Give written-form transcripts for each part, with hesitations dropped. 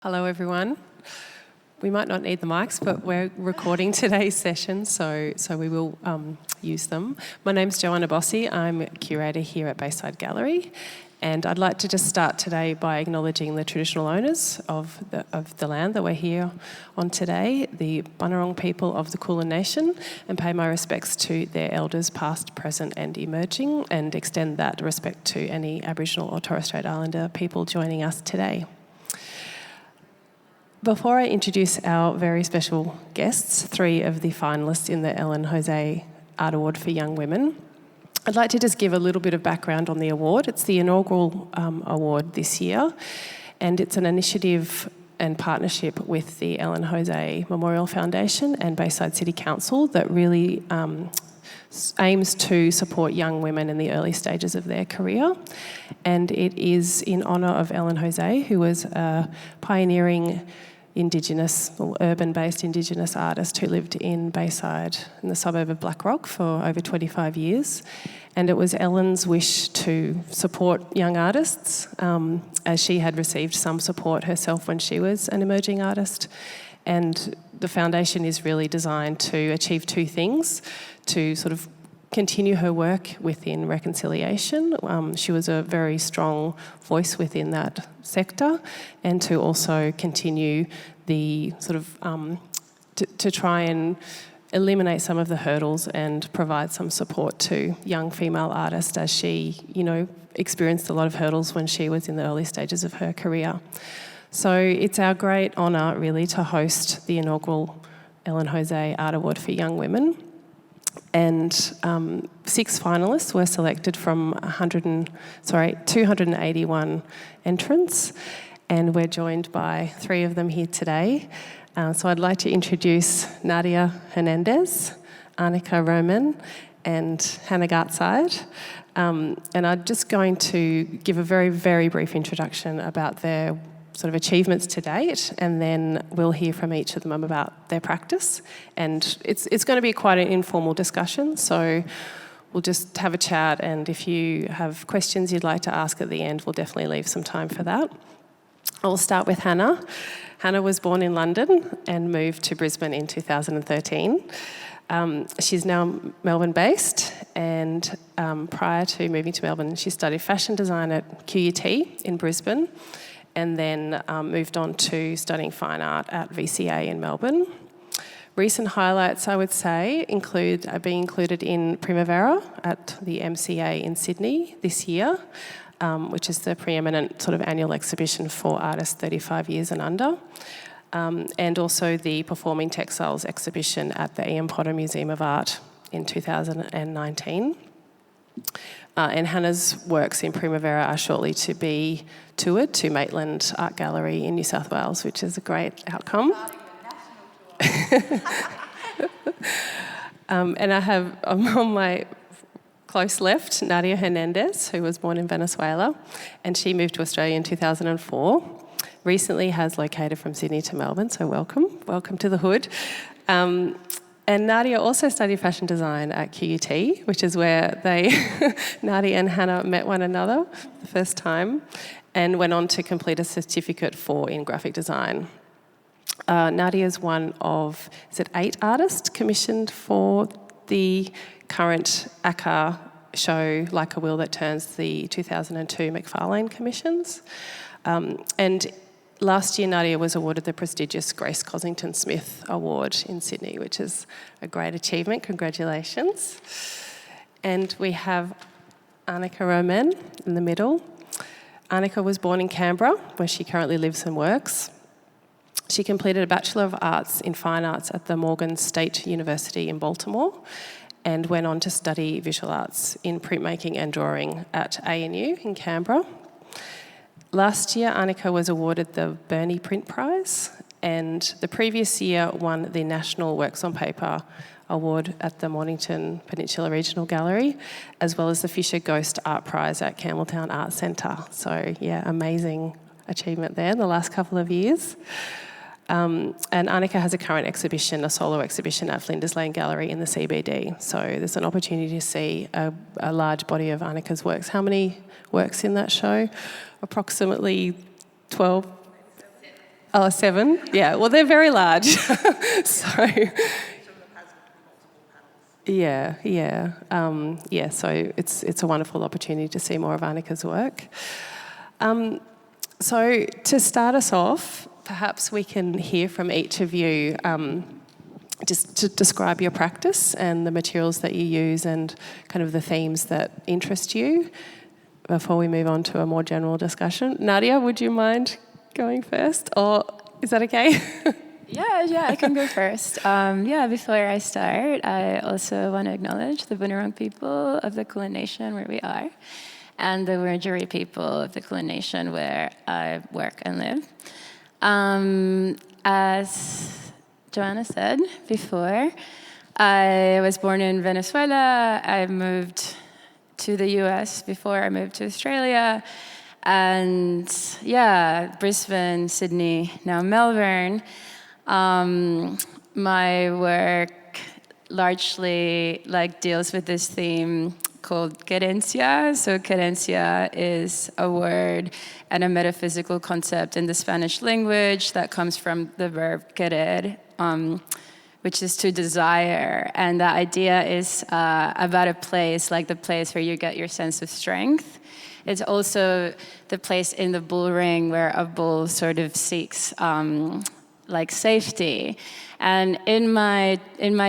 Hello everyone. We might not need the mics, but we're recording today's session, so we will use them. My name's Joanna Bosse. I'm a curator here at Bayside Gallery, and I'd like to just start today by acknowledging the traditional owners of the land that we're here on today, the Bunurong people of the Kulin Nation, and pay my respects to their elders past, present and emerging, and extend that respect to any Aboriginal or Torres Strait Islander people joining us today. Before I introduce our very special guests, three of the finalists in the Ellen José Art Award for Young Women, I'd like to just give a little bit of background on the award. It's the inaugural award this year, and it's an initiative and partnership with the Ellen José Memorial Foundation and Bayside City Council that really aims to support young women in the early stages of their career. And it is in honour of Ellen José, who was a pioneering Indigenous or urban-based Indigenous artist who lived in Bayside in the suburb of Blackrock for over 25 years. And it was Ellen's wish to support young artists, as she had received some support herself when she was an emerging artist. And the foundation is really designed to achieve two things: to sort of continue her work within reconciliation. She was a very strong voice within that sector, and to also continue the sort of to try and eliminate some of the hurdles and provide some support to young female artists, as she, experienced a lot of hurdles when she was in the early stages of her career. So it's our great honour, really, to host the inaugural Ellen José Art Award for Young Women. And 6 finalists were selected from 281 entrants, and we're joined by 3 of them here today. So I'd like to introduce Nadia Hernández, Annika Romeyn, and Hannah Gartside. And I'm just going to give a very, very brief introduction about their sort of achievements to date, and then we'll hear from each of them about their practice. And it's going to be quite an informal discussion, so we'll just have a chat, and if you have questions you'd like to ask at the end, we'll definitely leave some time for that. I'll start with Hannah. Hannah was born in London and moved to Brisbane in 2013. She's now Melbourne-based, and prior to moving to Melbourne, she studied fashion design at QUT in Brisbane, and then moved on to studying fine art at VCA in Melbourne. Recent highlights, I would say, include being included in Primavera at the MCA in Sydney this year, which is the preeminent sort of annual exhibition for artists 35 years and under, and also the Performing Textiles exhibition at the Ian Potter Museum of Art in 2019. And Hannah's works in Primavera are shortly to be toured to Maitland Art Gallery in New South Wales, which is a great outcome. And I'm on my close left, Nadia Hernández, who was born in Venezuela, and she moved to Australia in 2004. Recently has located from Sydney to Melbourne, so welcome to the hood. And Nadia also studied fashion design at QUT, which is where Nadia and Hannah met one another the first time, and went on to complete a certificate in graphic design. Nadia is one of, 8 artists commissioned for the current ACCA show, Like a Wheel That Turns, the 2002 McFarlane commissions. And last year, Nadia was awarded the prestigious Grace Cossington Smith Award in Sydney, which is a great achievement. Congratulations. And we have Annika Romeyn in the middle. Annika was born in Canberra, where she currently lives and works. She completed a Bachelor of Arts in Fine Arts at the Morgan State University in Baltimore, and went on to study visual arts in printmaking and drawing at ANU in Canberra. Last year, Annika was awarded the Burney Print Prize, and the previous year won the National Works on Paper Award at the Mornington Peninsula Regional Gallery, as well as the Fisher Ghost Art Prize at Campbelltown Art Centre. So, yeah, amazing achievement there in the last couple of years. And Annika has a current exhibition, a solo exhibition at Flinders Lane Gallery in the CBD. So there's an opportunity to see a large body of Annika's works. How many works in that show? Approximately 12, Oh, 7? Yeah, well, they're very large. So, so it's a wonderful opportunity to see more of Annika's work. So to start us off, perhaps we can hear from each of you just to describe your practice and the materials that you use and kind of the themes that interest you before we move on to a more general discussion. Nadia, would you mind going first, or is that okay? Yeah, I can go first. Before I start, I also want to acknowledge the Bunurong people of the Kulin Nation where we are, and the Wiradjuri people of the Kulin Nation where I work and live. As Joanna said before, I was born in Venezuela. I moved to the US before I moved to Australia. And Brisbane, Sydney, now Melbourne. My work largely deals with this theme called querencia. So querencia is a word and a metaphysical concept in the Spanish language that comes from the verb querer, which is to desire. And the idea is about a place, like the place where you get your sense of strength. It's also the place in the bull ring where a bull sort of seeks safety. And in my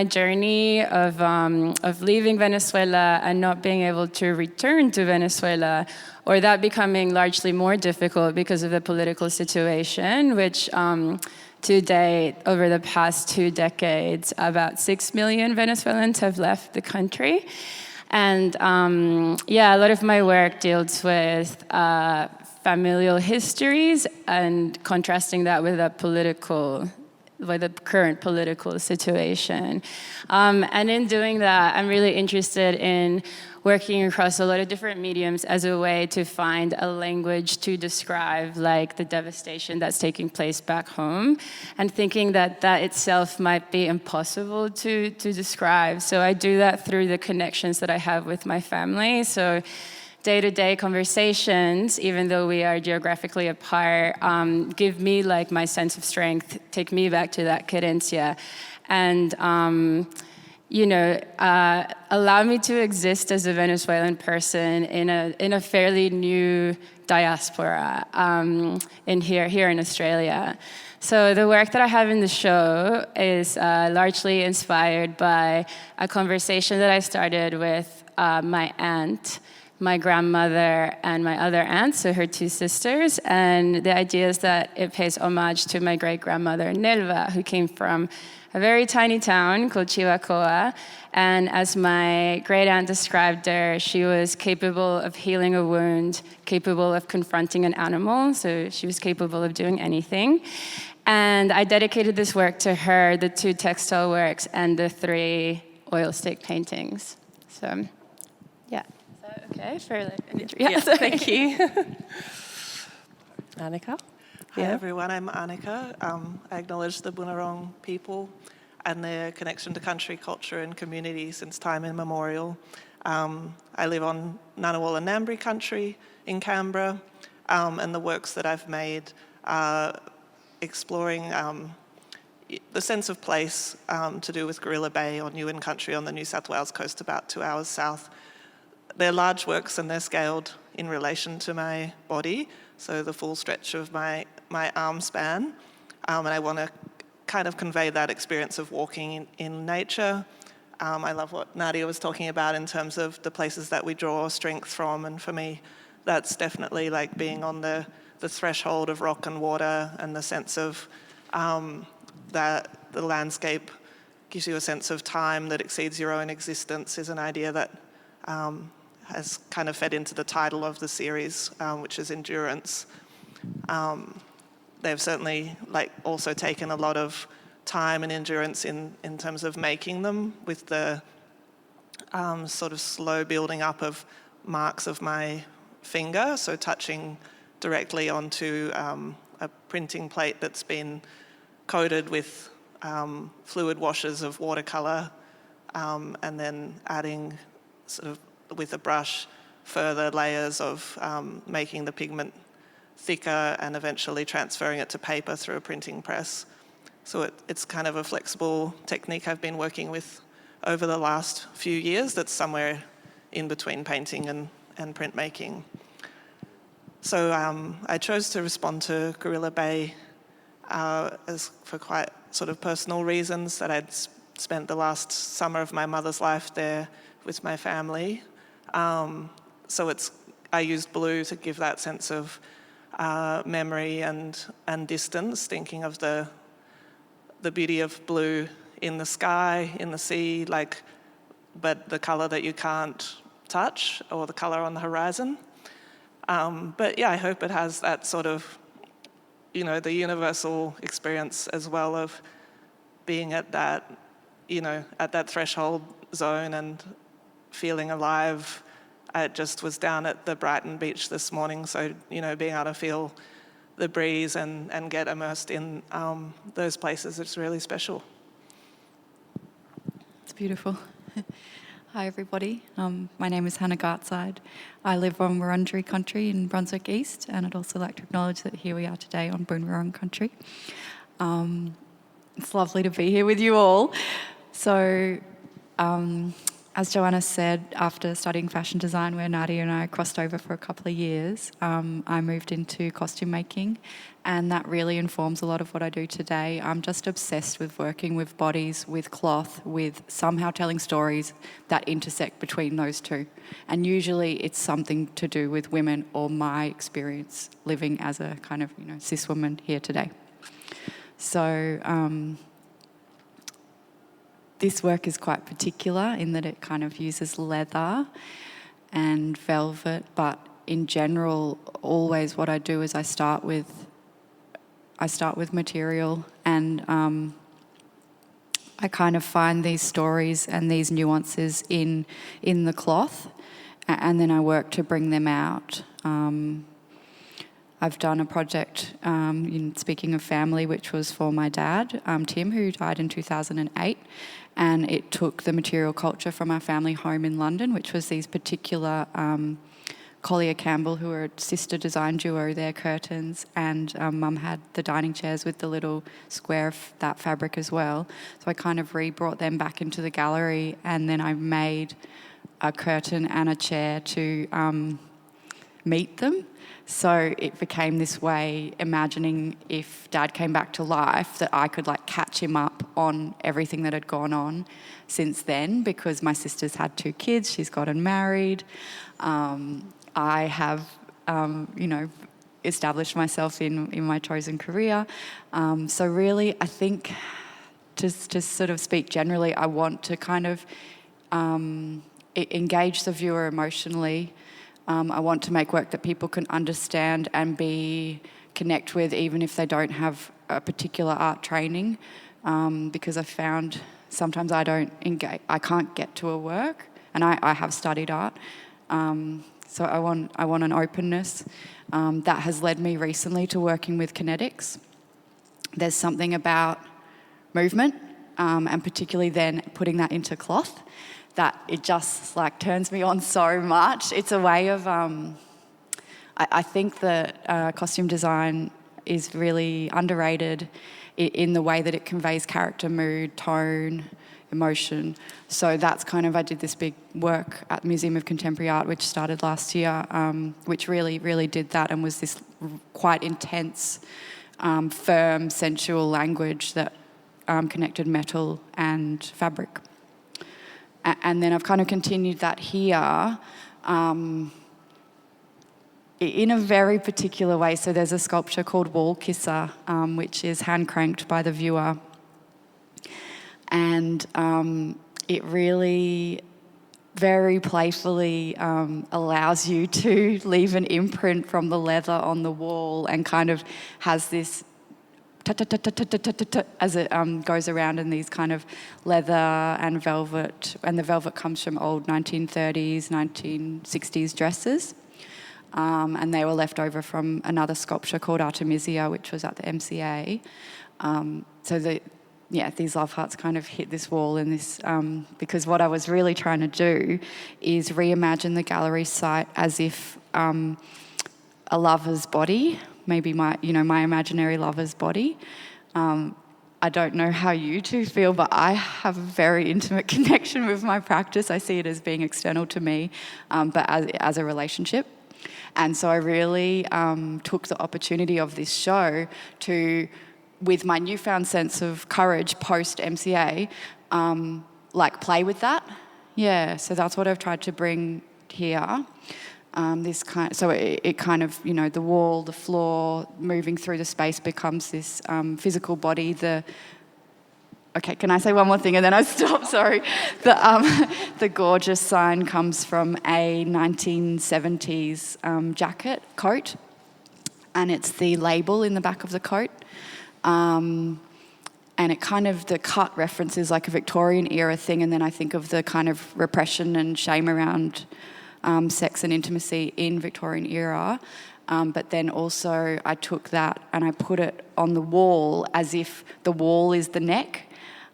journey of leaving Venezuela and not being able to return to Venezuela, or that becoming largely more difficult because of the political situation, which to date, over the past 2 decades, about 6 million Venezuelans have left the country. And a lot of my work deals with familial histories and contrasting that with the current political situation. And in doing that, I'm really interested in working across a lot of different mediums as a way to find a language to describe the devastation that's taking place back home, and thinking that itself might be impossible to describe. So I do that through the connections that I have with my family. So day-to-day conversations, even though we are geographically apart, give me my sense of strength, take me back to that querencia, and allow me to exist as a Venezuelan person in a fairly new diaspora here in Australia. So the work that I have in the show is largely inspired by a conversation that I started with my aunt, my grandmother, and my other aunt, so her 2 sisters. And the idea is that it pays homage to my great-grandmother, Nelva, who came from a very tiny town called Chihuahua. And as my great-aunt described her, she was capable of healing a wound, capable of confronting an animal, so she was capable of doing anything. And I dedicated this work to her, the 2 textile works, and the 3 oil stick paintings. So, yeah. Okay, for an intro. Yeah, thank you. Annika? Hi everyone, I'm Annika. I acknowledge the Bunurong people and their connection to country, culture and community since time immemorial. I live on Ngunnawal and Ngambri country in Canberra, and the works that I've made are exploring the sense of place to do with Gorilla Bay or Newen country on the New South Wales coast about 2 hours south. They're large works and they're scaled in relation to my body, so the full stretch of my arm span. And I want to kind of convey that experience of walking in nature. I love what Nadia was talking about in terms of the places that we draw strength from, and for me, that's definitely being on the threshold of rock and water, and the sense of that the landscape gives you a sense of time that exceeds your own existence is an idea that has kind of fed into the title of the series, which is Endurance. They've certainly also taken a lot of time and endurance in terms of making them, with the sort of slow building up of marks of my finger, so touching directly onto a printing plate that's been coated with fluid washes of watercolour, and then adding sort of with a brush further layers of making the pigment thicker and eventually transferring it to paper through a printing press. So it's kind of a flexible technique I've been working with over the last few years that's somewhere in between painting and printmaking. So I chose to respond to Gorilla Bay as for quite sort of personal reasons, that I'd spent the last summer of my mother's life there with my family. So I used blue to give that sense of memory and distance, thinking of the beauty of blue in the sky, in the sea, but the colour that you can't touch, or the colour on the horizon. But yeah, I hope it has that sort of, the universal experience as well of being at that, at that threshold zone and feeling alive. I just was down at the Brighton beach this morning, so, being able to feel the breeze and get immersed in those places, it's really special. It's beautiful. Hi, everybody. My name is Hannah Gartside. I live on Wurundjeri country in Brunswick East, and I'd also like to acknowledge that here we are today on Boon Wurrung country. It's lovely to be here with you all. So, as Joanna said, after studying fashion design, where Nadia and I crossed over for a couple of years, I moved into costume making, and that really informs a lot of what I do today. I'm just obsessed with working with bodies, with cloth, with somehow telling stories that intersect between those two. And usually it's something to do with women or my experience living as a kind of, cis woman here today. So, this work is quite particular in that it kind of uses leather and velvet, but in general, always what I do is I start with material, and I kind of find these stories and these nuances in the cloth, and then I work to bring them out. I've done a project, speaking of family, which was for my dad, Tim, who died in 2008, and it took the material culture from our family home in London, which was these particular Collier Campbell, who are a sister design duo, their curtains, and Mum had the dining chairs with the little square of that fabric as well. So I kind of re-brought them back into the gallery, and then I made a curtain and a chair to meet them. So it became this way, imagining if Dad came back to life, that I could catch him up on everything that had gone on since then, because my sister's had 2 kids, she's gotten married. I have, established myself in my chosen career. So really, I think, just to sort of speak generally, I want to kind of engage the viewer emotionally. I want to make work that people can understand and connect with, even if they don't have a particular art training, because I found sometimes I can't get to a work, and I have studied art. So I want an openness that has led me recently to working with kinetics. There's something about movement, and particularly then putting that into cloth, that it just turns me on so much. It's a way of, I think that costume design is really underrated in the way that it conveys character, mood, tone, emotion. So that's kind of, I did this big work at the Museum of Contemporary Art, which started last year, which really, really did that, and was this quite intense, firm, sensual language that connected metal and fabric. And then I've kind of continued that here in a very particular way. So there's a sculpture called Wall Kisser, which is hand-cranked by the viewer. And it really very playfully allows you to leave an imprint from the leather on the wall, and kind of has this as it goes around in these kind of leather and velvet, and the velvet comes from old 1930s, 1960s dresses, and they were left over from another sculpture called Artemisia, which was at the MCA. So these love hearts kind of hit this wall in this, because what I was really trying to do is reimagine the gallery site as if a lover's body, maybe my imaginary lover's body. I don't know how you two feel, but I have a very intimate connection with my practice. I see it as being external to me, but as a relationship. And so I really took the opportunity of this show to, with my newfound sense of courage post-MCA, play with that. Yeah, so that's what I've tried to bring here. It kind of, the wall, the floor, moving through the space becomes this physical body. Okay, can I say one more thing and then I stop? Sorry. The gorgeous sign comes from a 1970s coat, and it's the label in the back of the coat. And it kind of, the cut references like a Victorian era thing, and then I think of the kind of repression and shame around sex and intimacy in Victorian era. But then also I took that and I put it on the wall as if the wall is the neck.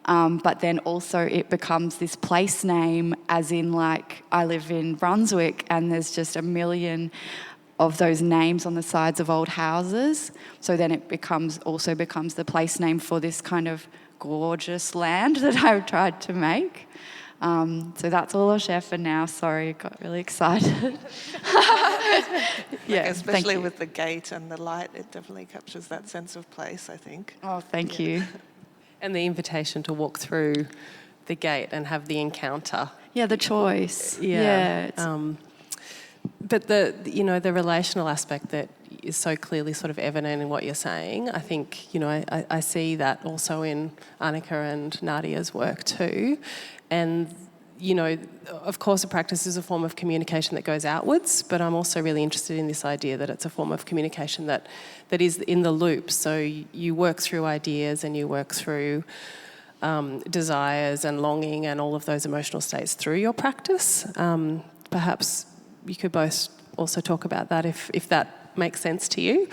But then also it becomes this place name, as in like I live in Brunswick and there's just a million of those names on the sides of old houses. So then it becomes the place name for this kind of gorgeous land that I've tried to make. So that's all I'll share for now. Sorry, I got really excited. Especially with the gate and the light, it definitely captures that sense of place, I think. Oh, thank you. And the invitation to walk through the gate and have the encounter. Yeah, the choice. But the relational aspect that is so clearly sort of evident in what you're saying, I think, I see that also in Annika and Nadia's work too. And, of course, a practice is a form of communication that goes outwards, but I'm also really interested in this idea that it's a form of communication that is in the loop. So you work through ideas and you work through desires and longing and all of those emotional states through your practice. Perhaps you could both also talk about that if that makes sense to you.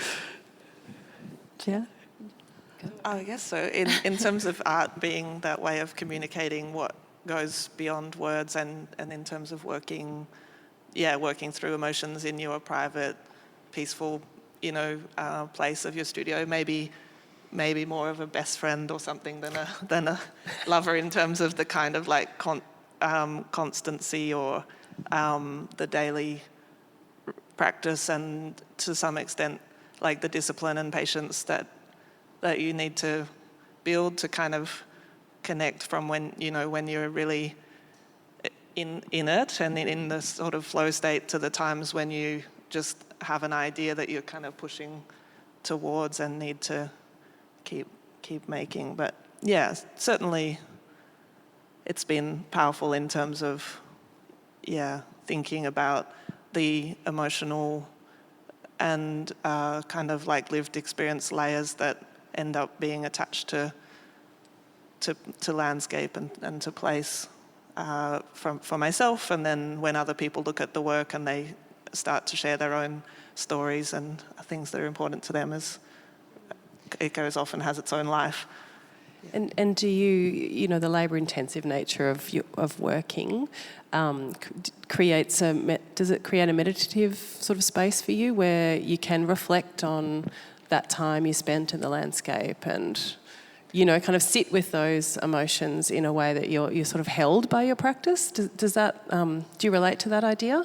Yeah. I guess so. In terms of art being that way of communicating what goes beyond words, and in terms of working through emotions in your private, peaceful, place of your studio, maybe more of a best friend or something than a lover in terms of the kind of like constancy or the daily practice, and to some extent like the discipline and patience that you need to build to kind of connect from when you're really in it and in the sort of flow state, to the times when you just have an idea that you're kind of pushing towards and need to keep making. But yeah, certainly it's been powerful in terms of thinking about the emotional and kind of like lived experience layers that end up being attached to landscape and to place for myself, and then when other people look at the work and they start to share their own stories and things that are important to them, as it goes off and has its own life. And do you, the labour-intensive nature of working, does it create a meditative sort of space for you where you can reflect on that time you spent in the landscape and, kind of sit with those emotions in a way that you're sort of held by your practice? Does that, do you relate to that idea?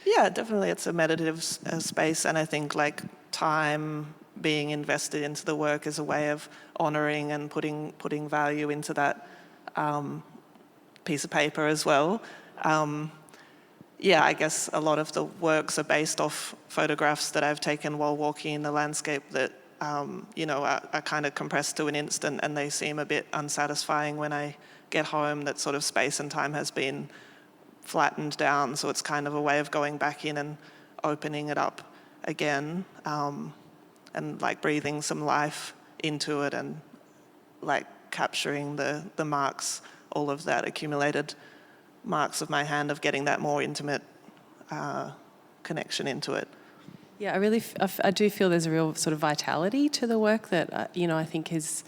Yeah, definitely it's a meditative space, and I think like time being invested into the work is a way of honouring and putting value into that piece of paper as well. I guess a lot of the works are based off photographs that I've taken while walking in the landscape that are kind of compressed to an instant, and they seem a bit unsatisfying when I get home. That sort of space and time has been flattened down, so it's kind of a way of going back in and opening it up again, and like breathing some life into it, and like capturing the marks, all of that accumulated marks of my hand, of getting that more intimate connection into it. Yeah, I do feel there's a real sort of vitality to the work that I think is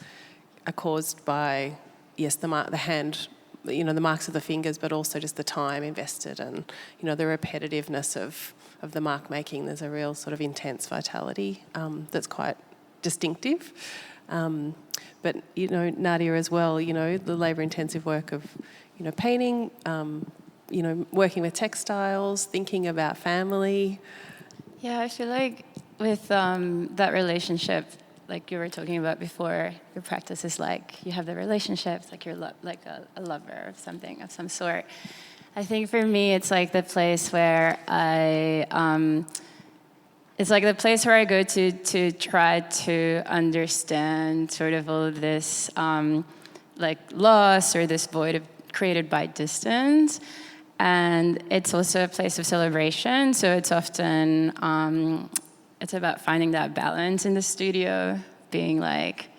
caused by the hand, the marks of the fingers, but also just the time invested and the repetitiveness of the mark making. There's a real sort of intense vitality that's quite distinctive. But, you know, Nadia as well, you know, the labour-intensive work of, you know, painting, you know, working with textiles, thinking about family. Yeah, I feel like with that relationship, like you were talking about before, your practice is like you have the relationships, like you're like a lover of something of some sort. I think for me, it's like the place where it's like the place where I go to try to understand sort of all of this like loss or this void created by distance. And it's also a place of celebration, so it's often, it's about finding that balance in the studio, being like,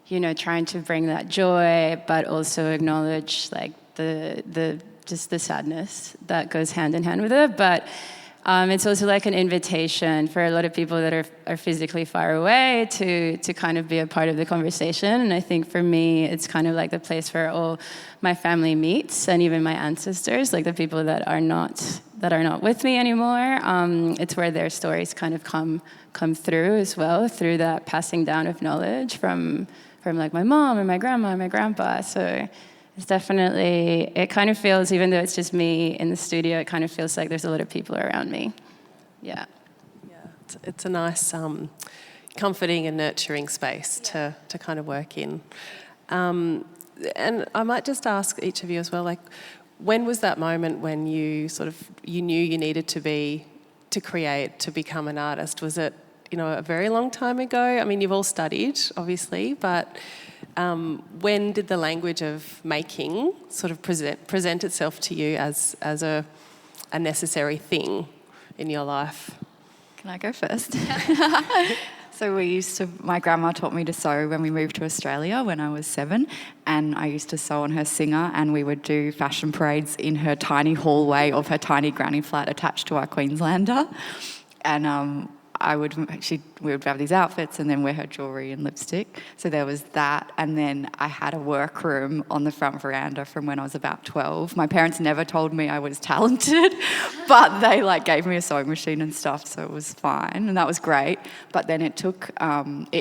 you know, trying to bring that joy, but also acknowledge like the just the sadness that goes hand in hand with it. But it's also like an invitation for a lot of people that are physically far away to kind of be a part of the conversation. And I think for me, it's kind of like the place where all my family meets, and even my ancestors, like the people that are not with me anymore. It's where their stories kind of come through as well, through that passing down of knowledge from like my mom and my grandma and my grandpa. So it's definitely, it kind of feels, even though it's just me in the studio, it kind of feels like there's a lot of people around me. Yeah. Yeah, it's a nice, comforting and nurturing space to kind of work in. And I might just ask each of you as well, like, when was that moment when you knew you needed to create, to become an artist? Was it, you know, a very long time ago? I mean, you've all studied, obviously, but when did the language of making sort of present itself to you as a necessary thing in your life? Can I go first? So my grandma taught me to sew when we moved to Australia when I was 7, and I used to sew on her Singer, and we would do fashion parades in her tiny hallway of her tiny granny flat attached to our Queenslander. And we would have these outfits and then wear her jewellery and lipstick. So there was that. And then I had a workroom on the front veranda from when I was about 12. My parents never told me I was talented, but they like gave me a sewing machine and stuff, so it was fine. And that was great. But then it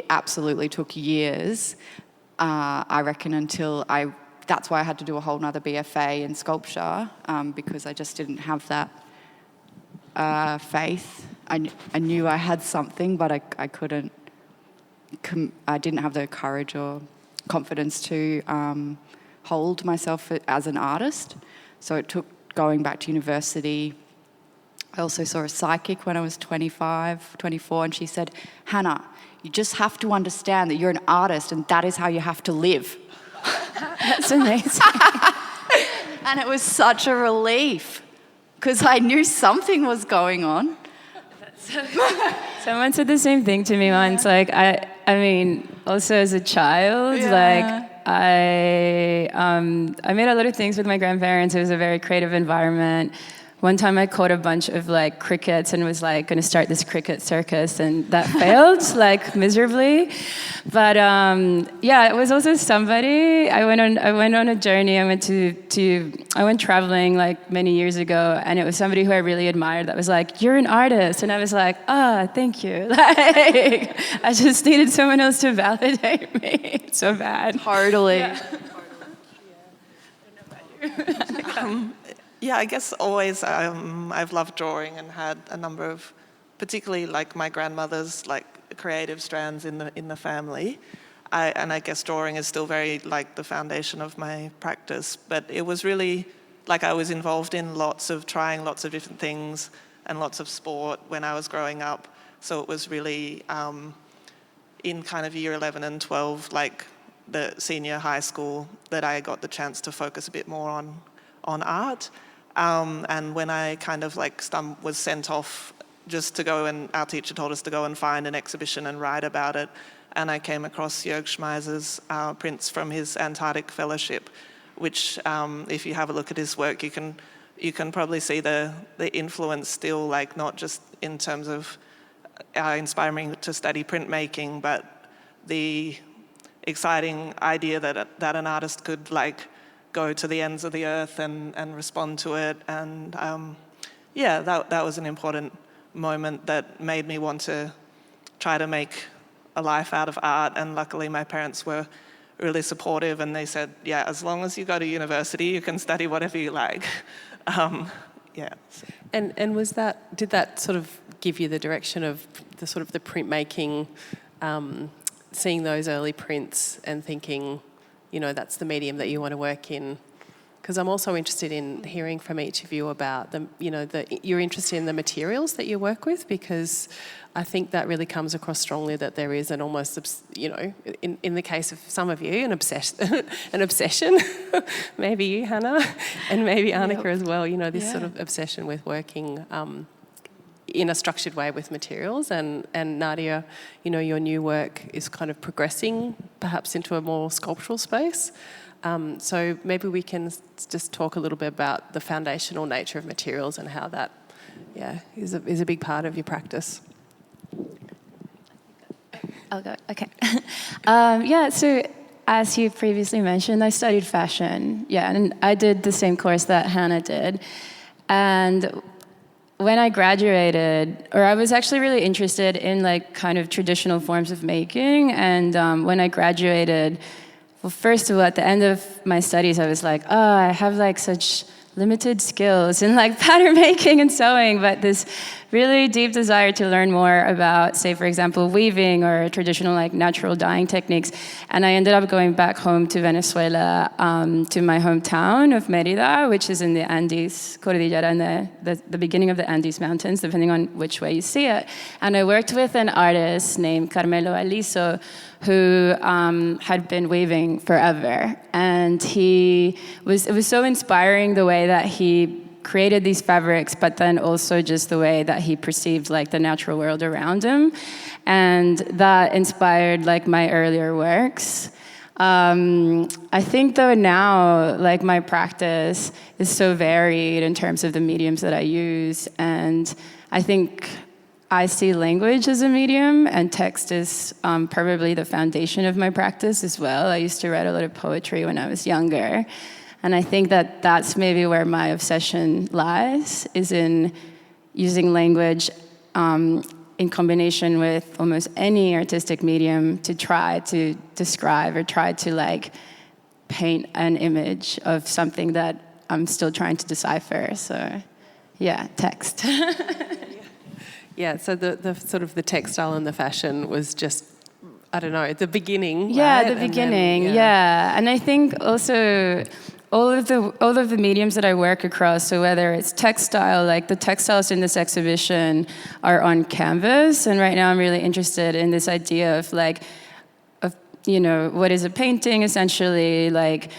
absolutely took years, I reckon, until that's why I had to do a whole nother BFA in sculpture, because I just didn't have that faith. I knew I had something, but I couldn't. I didn't have the courage or confidence to hold myself as an artist. So it took going back to university. I also saw a psychic when I was 25, 24, and she said, "Hannah, you just have to understand that you're an artist and that is how you have to live." That's amazing. And it was such a relief because I knew something was going on. Someone said the same thing to me once. Like, I mean, also as a child, like, I made a lot of things with my grandparents. It was a very creative environment. One time I caught a bunch of like crickets and was like going to start this cricket circus, and that failed like miserably. But yeah, it was also somebody. I went on a journey. I went traveling like many years ago, and it was somebody who I really admired that was like, "You're an artist," and I was like, thank you. Like, I just needed someone else to validate me. It's so bad. Totally. Yeah. Yeah, I guess always I've loved drawing and had a number of, particularly like my grandmother's like creative strands in the family. And I guess drawing is still very like the foundation of my practice. But it was really like I was involved in trying lots of different things and lots of sport when I was growing up. So it was really in kind of year 11 and 12, like the senior high school, that I got the chance to focus a bit more on art. And when I kind of like was sent off just to go, and our teacher told us to go and find an exhibition and write about it, and I came across Jörg Schmeiser's prints from his Antarctic fellowship, which if you have a look at his work, you can probably see the influence still, like not just in terms of inspiring me to study printmaking, but the exciting idea that an artist could like go to the ends of the earth and respond to it. And yeah, that was an important moment that made me want to try to make a life out of art. And luckily my parents were really supportive, and they said, yeah, as long as you go to university, you can study whatever you like. Yeah. So. And did that sort of give you the direction of the sort of the printmaking, seeing those early prints and thinking, you know, that's the medium that you want to work in? Because I'm also interested in hearing from each of you about you're interested in the materials that you work with, because I think that really comes across strongly that there is an almost, in the case of some of you, an obsession, maybe you, Hannah, and maybe Annika as well, this sort of obsession with working in a structured way with materials. And Nadia, your new work is kind of progressing perhaps into a more sculptural space. So maybe we can just talk a little bit about the foundational nature of materials and how that, is a big part of your practice. I'll go. Okay. So as you previously mentioned, I studied fashion. And I did the same course that Hannah did. And when I graduated, I was actually really interested in like kind of traditional forms of making. And when I graduated, well, first of all, at the end of my studies, I was like, I have like such limited skills in like pattern making and sewing, but this really deep desire to learn more about, say, for example, weaving or traditional like natural dyeing techniques. And I ended up going back home to Venezuela, to my hometown of Mérida, which is in the Andes Cordillera, in the beginning of the Andes Mountains, depending on which way you see it. And I worked with an artist named Carmelo Aliso, who had been weaving forever. And it was so inspiring the way that he created these fabrics, but then also just the way that he perceived like the natural world around him. And that inspired like my earlier works. I think though now, like my practice is so varied in terms of the mediums that I use. And I think I see language as a medium, and text is probably the foundation of my practice as well. I used to write a lot of poetry when I was younger. And I think that that's maybe where my obsession lies, is in using language in combination with almost any artistic medium to try to describe or try to like paint an image of something that I'm still trying to decipher. So text. Yeah, so the sort of the textile and the fashion was just, I don't know, the beginning. Yeah, right? the beginning. And I think also all of the mediums that I work across, so whether it's textile, like the textiles in this exhibition are on canvas, and right now I'm really interested in this idea of what is a painting essentially, like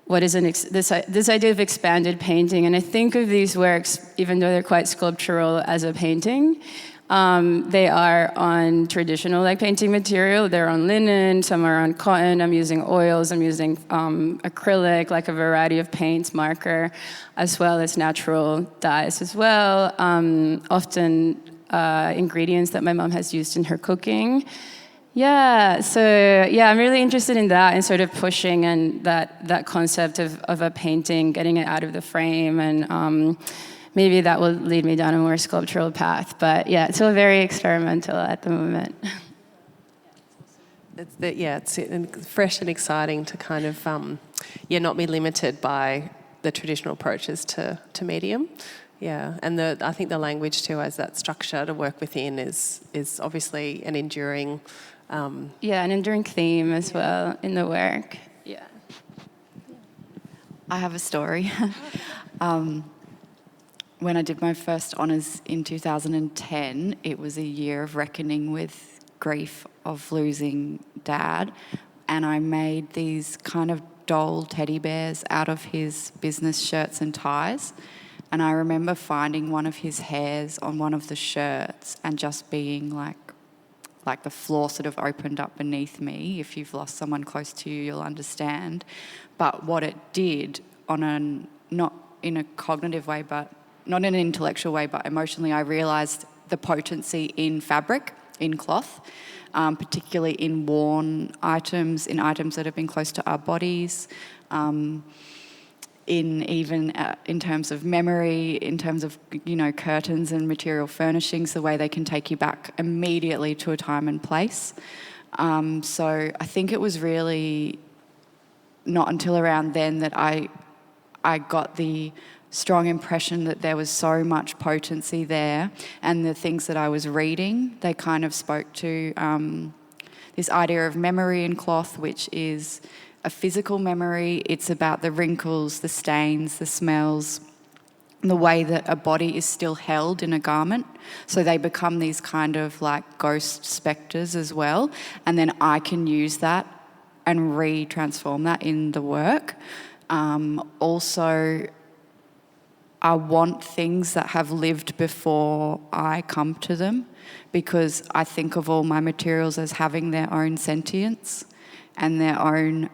what is this idea of expanded painting. And I think of these works, even though they're quite sculptural, as a painting. They are on traditional like painting material. They're on linen, some are on cotton. I'm using oils, I'm using acrylic, like a variety of paints, marker, as well as natural dyes as well. Often ingredients that my mom has used in her cooking. I'm really interested in that and sort of pushing and that concept of a painting, getting it out of the frame, and maybe that will lead me down a more sculptural path. But it's all very experimental at the moment. It's fresh and exciting to kind of not be limited by the traditional approaches to medium. Yeah, and I think the language too, as that structure to work within, is obviously an enduring. An enduring theme as well in the work. Yeah. I have a story. When I did my first honours in 2010, it was a year of reckoning with grief of losing Dad, and I made these kind of doll teddy bears out of his business shirts and ties. And I remember finding one of his hairs on one of the shirts and just being like the floor sort of opened up beneath me. If you've lost someone close to you, you'll understand. But what it did, not in a cognitive way, but not in an intellectual way, but emotionally, I realised the potency in fabric, in cloth, particularly in worn items, in items that have been close to our bodies. in terms of memory, in terms of, curtains and material furnishings, the way they can take you back immediately to a time and place. So I think it was really not until around then that I got the strong impression that there was so much potency there, and the things that I was reading, they kind of spoke to this idea of memory in cloth, which is a physical memory. It's about the wrinkles, the stains, the smells, the way that a body is still held in a garment. So they become these kind of like ghost spectres as well. And then I can use that and re-transform that in the work. Also, I want things that have lived before I come to them, because I think of all my materials as having their own sentience and their own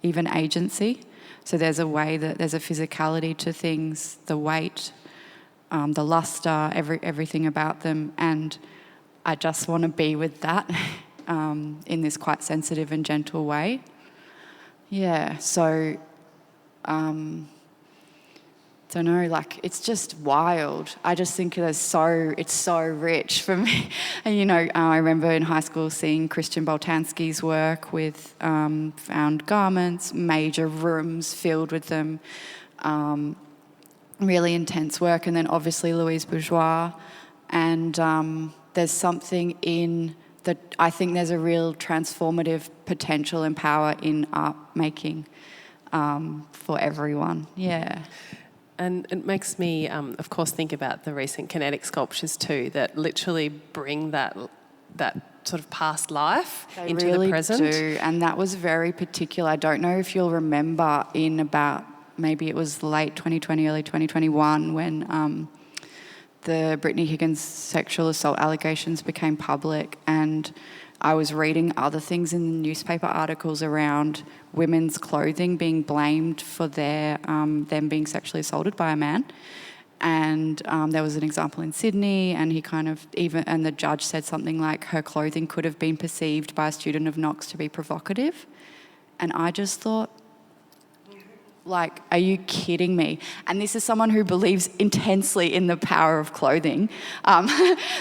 even agency. So there's a way that there's a physicality to things, the weight, the luster, everything about them, and I just want to be with that in this quite sensitive and gentle way. Yeah, so don't know, like, it's just wild. I just think it's so rich for me. And, I remember in high school seeing Christian Boltanski's work with found garments, major rooms filled with them, really intense work. And then obviously Louise Bourgeois. And there's something in that, I think there's a real transformative potential and power in art making for everyone. Yeah. And it makes me, of course, think about the recent kinetic sculptures too, that literally bring that sort of past life into really the present. Do, and that was very particular. I don't know if you'll remember in about, maybe it was late 2020, early 2021, when the Brittany Higgins sexual assault allegations became public, and I was reading other things in the newspaper articles around women's clothing being blamed for them being sexually assaulted by a man. And there was an example in Sydney, and and the judge said something like her clothing could have been perceived by a student of Knox to be provocative. And I just thought, like, are you kidding me? And this is someone who believes intensely in the power of clothing.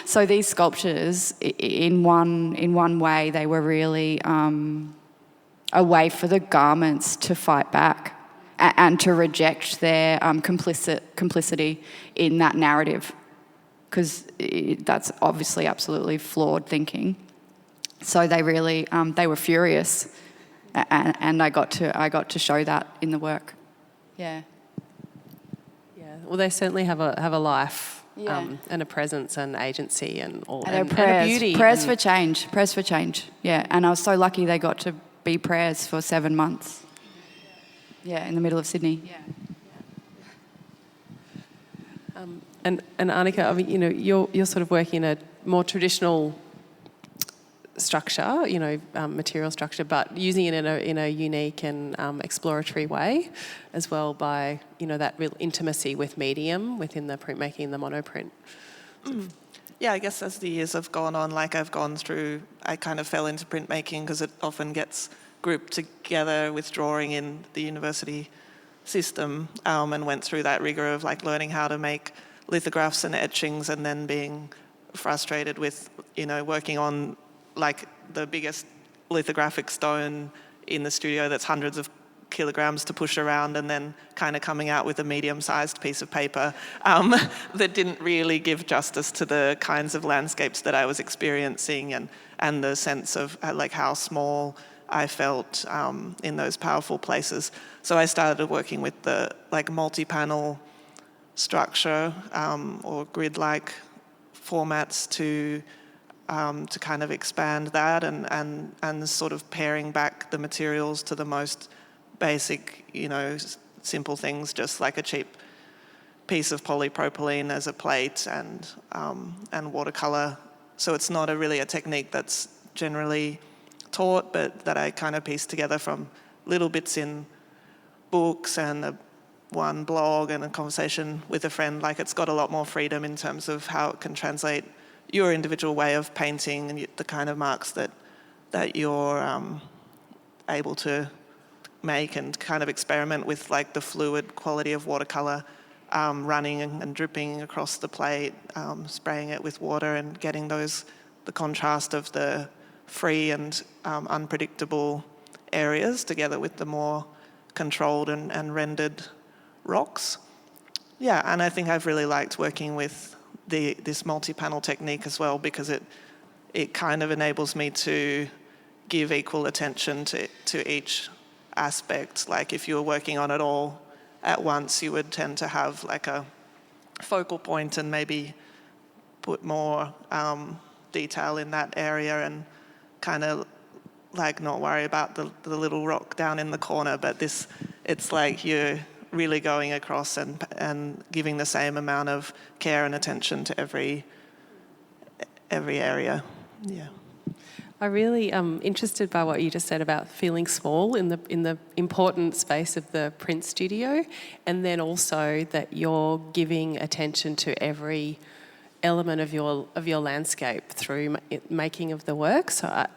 So these sculptures, in one way, they were really a way for the garments to fight back and to reject their complicity in that narrative, because that's obviously absolutely flawed thinking. So they really they were furious. And I got to show that in the work. Yeah. Yeah. Well, they certainly have a life, Yeah. and a presence and agency and all, And a beauty. Prayers for change. Prayers for change. Yeah. And I was so lucky they got to be prayers for 7 months. Yeah, in the middle of Sydney. Yeah. And Annika, I mean, you're sort of working in a more traditional structure, material structure, but using it in a unique and exploratory way as well, by that real intimacy with medium within the printmaking and the monoprint. Yeah, I guess as the years have gone on, like I've gone through, I kind of fell into printmaking because it often gets grouped together with drawing in the university system, and went through that rigor of like learning how to make lithographs and etchings, and then being frustrated with working on like the biggest lithographic stone in the studio that's hundreds of kilograms to push around, and then kind of coming out with a medium-sized piece of paper that didn't really give justice to the kinds of landscapes that I was experiencing, and the sense of like how small I felt in those powerful places. So I started working with the like multi-panel structure or grid-like formats to kind of expand that, and sort of paring back the materials to the most basic, simple things, just like a cheap piece of polypropylene as a plate and watercolor. So it's not really a technique that's generally taught, but that I kind of pieced together from little bits in books and one blog and a conversation with a friend. Like, it's got a lot more freedom in terms of how it can translate your individual way of painting and the kind of marks that you're able to make and kind of experiment with like the fluid quality of watercolor, running and dripping across the plate, spraying it with water and getting the contrast of the free and unpredictable areas together with the more controlled and rendered rocks. Yeah, and I think I've really liked working with this multi-panel technique as well, because it kind of enables me to give equal attention to each aspect. Like if you were working on it all at once, you would tend to have like a focal point and maybe put more detail in that area and kind of like not worry about the little rock down in the corner. But it's like you're really going across and giving the same amount of care and attention to every area. Yeah. I'm really interested by what you just said about feeling small in the important space of the print studio, and then also that you're giving attention to every element of your landscape through making of the work. So I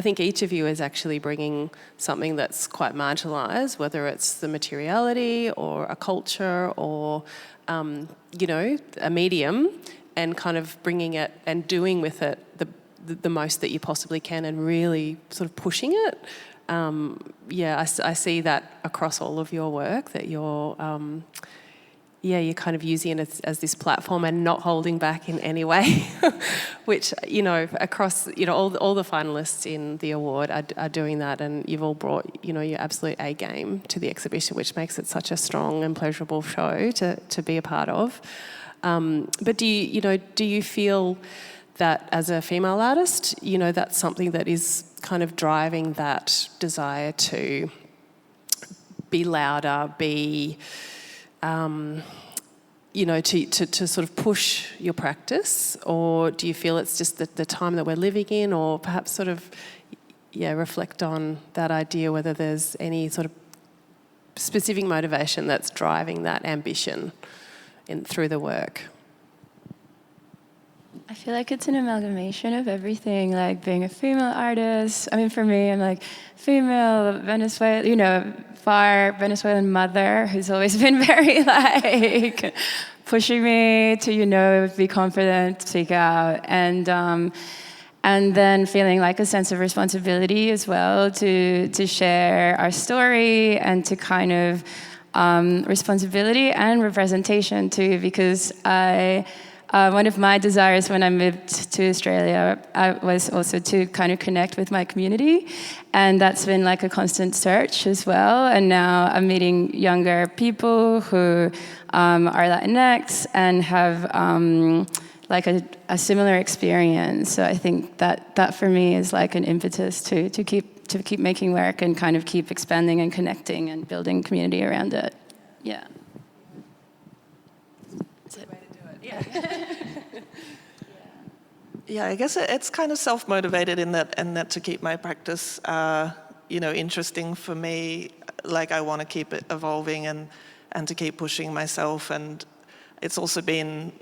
think each of you is actually bringing something that's quite marginalised, whether it's the materiality or a culture or a medium, and kind of bringing it and doing with it the most that you possibly can, and really sort of pushing it. I see that across all of your work, that you're kind of using it as this platform and not holding back in any way, which, across, all the finalists in the award are doing that, and you've all brought, your absolute A game to the exhibition, which makes it such a strong and pleasurable show to be a part of. But do you feel that as a female artist, that's something that is kind of driving that desire to be louder, be, to sort of push your practice? Or do you feel it's just the time that we're living in, or perhaps sort of, reflect on that idea, whether there's any sort of specific motivation that's driving that ambition through the work? I feel like it's an amalgamation of everything, like being a female artist. I mean, for me, I'm like female Venezuelan, far Venezuelan mother who's always been very like pushing me to, be confident, speak out, and then feeling like a sense of responsibility as well to share our story, and to kind of responsibility and representation too, because one of my desires when I moved to Australia was also to kind of connect with my community, and that's been like a constant search as well. And now I'm meeting younger people who are Latinx and have like a similar experience. So I think that for me is like an impetus to keep making work and kind of keep expanding and connecting and building community around it. Yeah. Yeah, I guess it's kind of self-motivated in that to keep my practice, interesting for me. Like I want to keep it evolving and to keep pushing myself. And it's also been,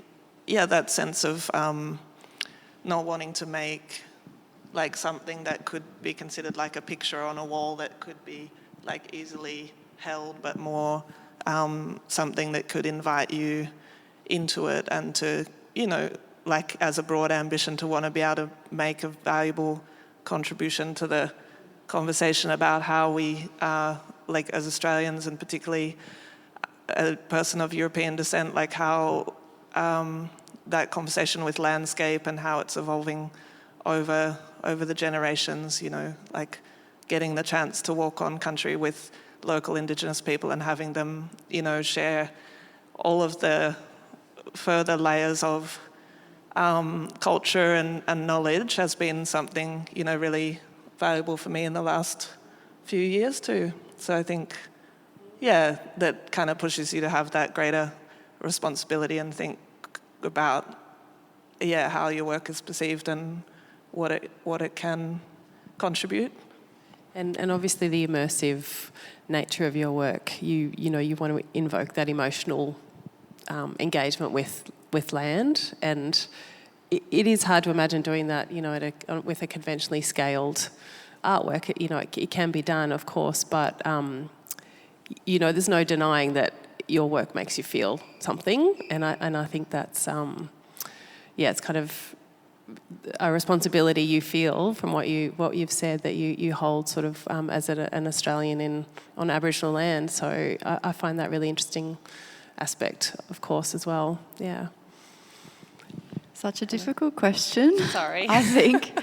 that sense of not wanting to make like something that could be considered like a picture on a wall that could be like easily held, but more something that could invite you into it, and to, like as a broad ambition to want to be able to make a valuable contribution to the conversation about how we, like as Australians, and particularly a person of European descent, like how that conversation with landscape and how it's evolving over the generations, like getting the chance to walk on country with local Indigenous people and having them, share all of the further layers of culture and knowledge has been something, really valuable for me in the last few years too. So I think, that kind of pushes you to have that greater responsibility and think about, how your work is perceived and what it can contribute. And obviously the immersive nature of your work, you want to invoke that emotional engagement with land, and it is hard to imagine doing that, with a conventionally scaled artwork, it can be done, of course, but, there's no denying that your work makes you feel something, and I think that's, it's kind of a responsibility you feel from what you've said that you hold sort of as an Australian on Aboriginal land. So I find that really interesting aspect, of course, as well. Yeah. Such a difficult question. Sorry. I think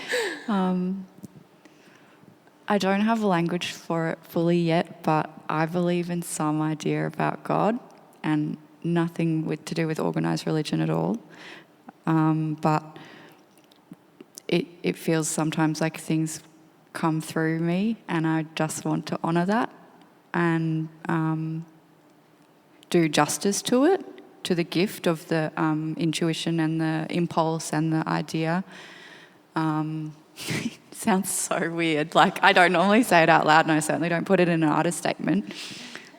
I don't have language for it fully yet, but I believe in some idea about God and nothing to do with organised religion at all. But it feels sometimes like things come through me, and I just want to honour that and do justice to it, to the gift of the intuition and the impulse and the idea. Sounds so weird. Like, I don't normally say it out loud, and I certainly don't put it in an artist statement.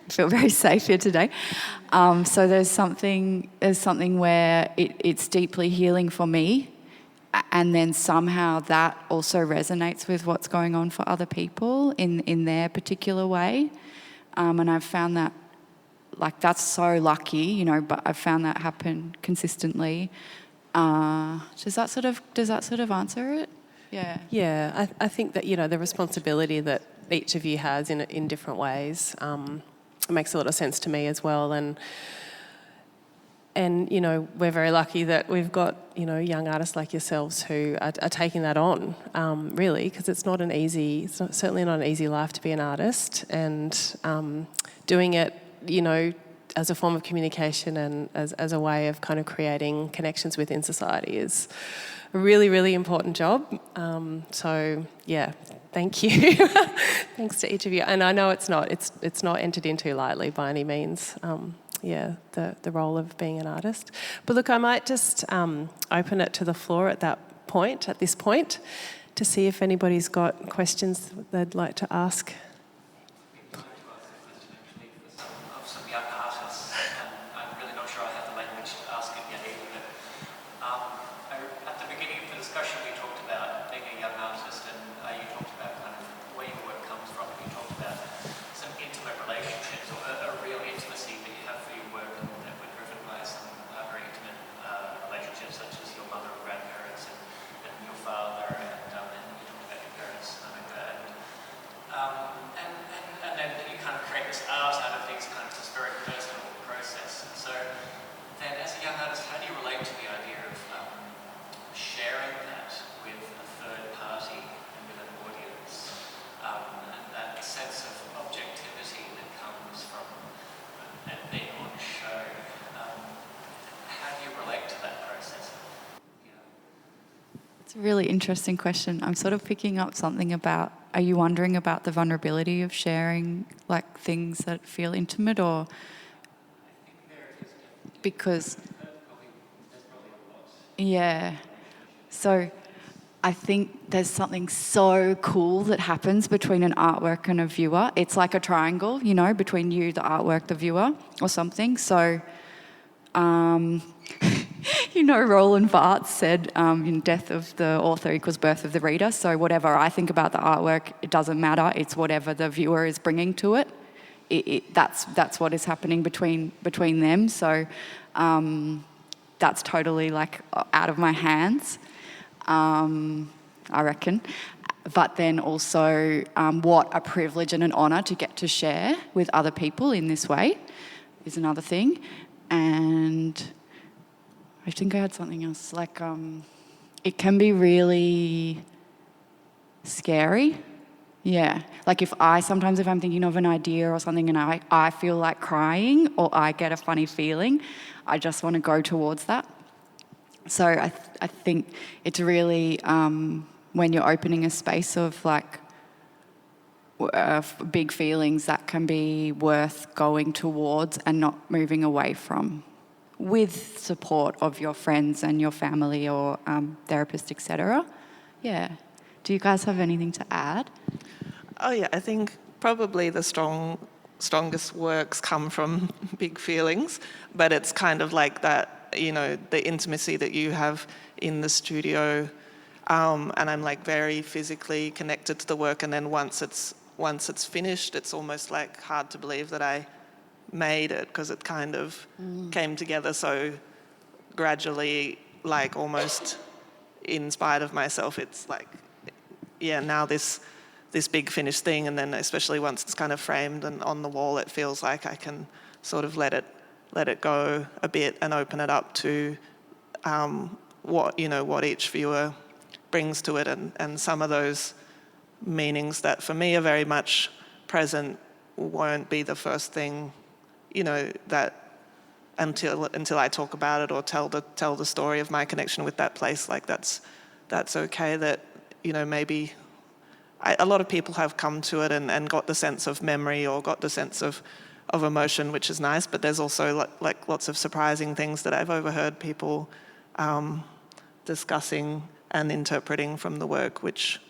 I feel very safe here today. So there's something where it's deeply healing for me, and then somehow that also resonates with what's going on for other people in their particular way. And I've found that, like, that's so lucky, but I've found that happen consistently. Does that sort of answer it? Yeah. Yeah, I think that, the responsibility that each of you has in different ways makes a lot of sense to me as well. And we're very lucky that we've got, young artists like yourselves who are taking that on, really, because it's certainly not an easy life to be an artist, and doing it, as a form of communication and as a way of kind of creating connections within society is a really, really important job. So, yeah, thank you. Thanks to each of you. And I know it's not entered into lightly by any means, the role of being an artist. But look, I might just open it to the floor at this point, to see if anybody's got questions they'd like to ask. It's a really interesting question. I'm sort of picking up something about, are you wondering about the vulnerability of sharing, like, things that feel intimate, or because, yeah. So I think there's something so cool that happens between an artwork and a viewer. It's like a triangle, between you, the artwork, the viewer, or something. So, Roland Barthes said, in Death of the Author equals Birth of the Reader. So whatever I think about the artwork, it doesn't matter. It's whatever the viewer is bringing to it. That's what is happening between them. So that's totally, like, out of my hands, I reckon. But then also, what a privilege and an honour to get to share with other people in this way is another thing. And I think I had something else, like, it can be really scary. Yeah, like if I'm thinking of an idea or something and I feel like crying or I get a funny feeling, I just want to go towards that. So I think it's really, when you're opening a space of, like, big feelings, that can be worth going towards and not moving away from, with support of your friends and your family or therapist, etc. Yeah. Do you guys have anything to add? Oh yeah, I think probably the strongest works come from big feelings, but it's kind of like that, the intimacy that you have in the studio and I'm like very physically connected to the work. And then once it's finished, it's almost like hard to believe that I made it, because it kind of came together so gradually, like almost in spite of myself. It's like, yeah, now this big finished thing, and then especially once it's kind of framed and on the wall, it feels like I can sort of let it go a bit and open it up to what each viewer brings to it, and some of those meanings that for me are very much present won't be the first thing, that until I talk about it or tell the story of my connection with that place. Like that's okay. That maybe a lot of people have come to it and got the sense of memory or got the sense of emotion, which is nice. But there's also like lots of surprising things that I've overheard people discussing and interpreting from the work, which